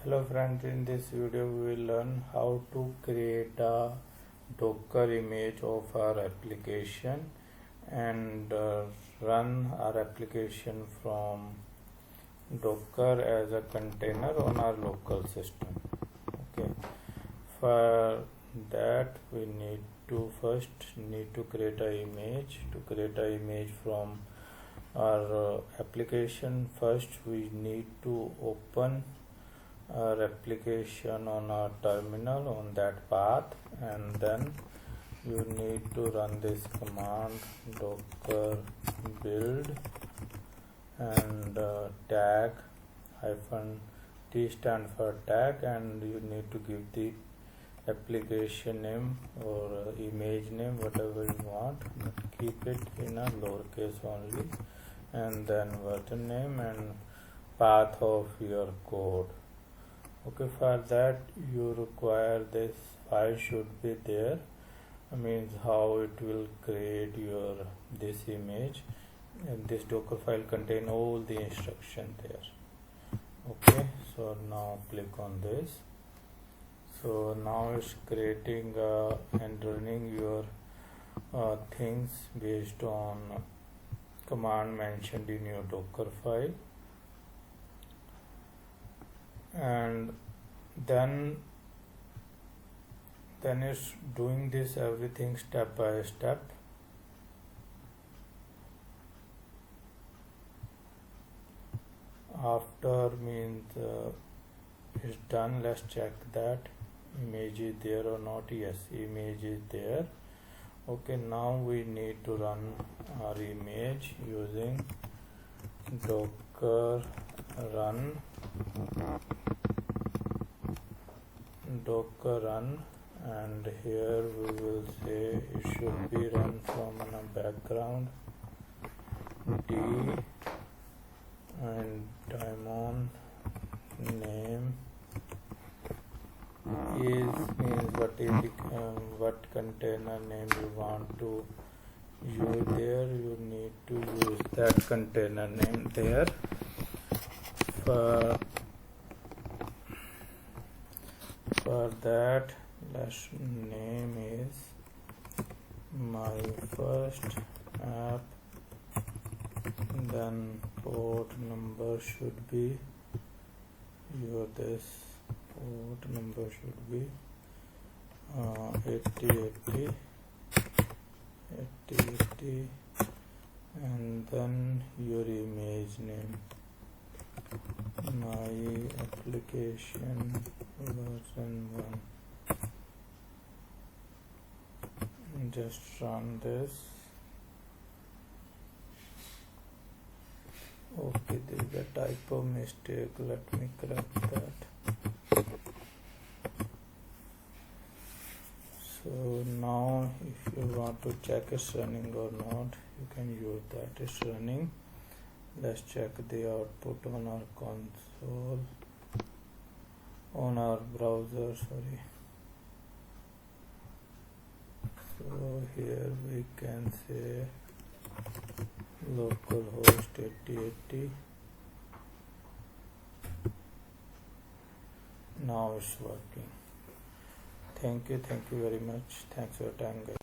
Hello friends, in this video we will learn how to create a Docker image of our application and run our application from Docker as a container on our local system. Okay, for that we need to create an image. To create an image from our application, first we need to open our application on our terminal on that path, and then you need to run this command docker build and tag -t stand for tag, and you need to give the application name or image name, whatever you want, but keep it in a lowercase only, and then version name and path of your code. Okay, for that you require this file should be there, means how it will create this image, and this Docker file contain all the instruction there. Okay, so now click on this. So now it's creating and running your things based on command mentioned in your Docker file, and then it's doing this everything step by step. After means it's done, let's check that image is there or not. Yes, image is there. Okay, now we need to run our image using docker run, and here we will say it should be run from a background d, and daemon name is what container name you want to use there. You need to use that container name there. For that, let's name is my first app, then port number should be port number should be 8080, and then your image name, my application version 1. Just run this. Okay, there is a typo mistake, let me correct that. So now if you want to check it's running or not, you can use that. It's running. Let's check the output on our console, on our browser, sorry. So here we can say localhost 8080. Now it's working. Thank you very much. Thanks for your time, guys.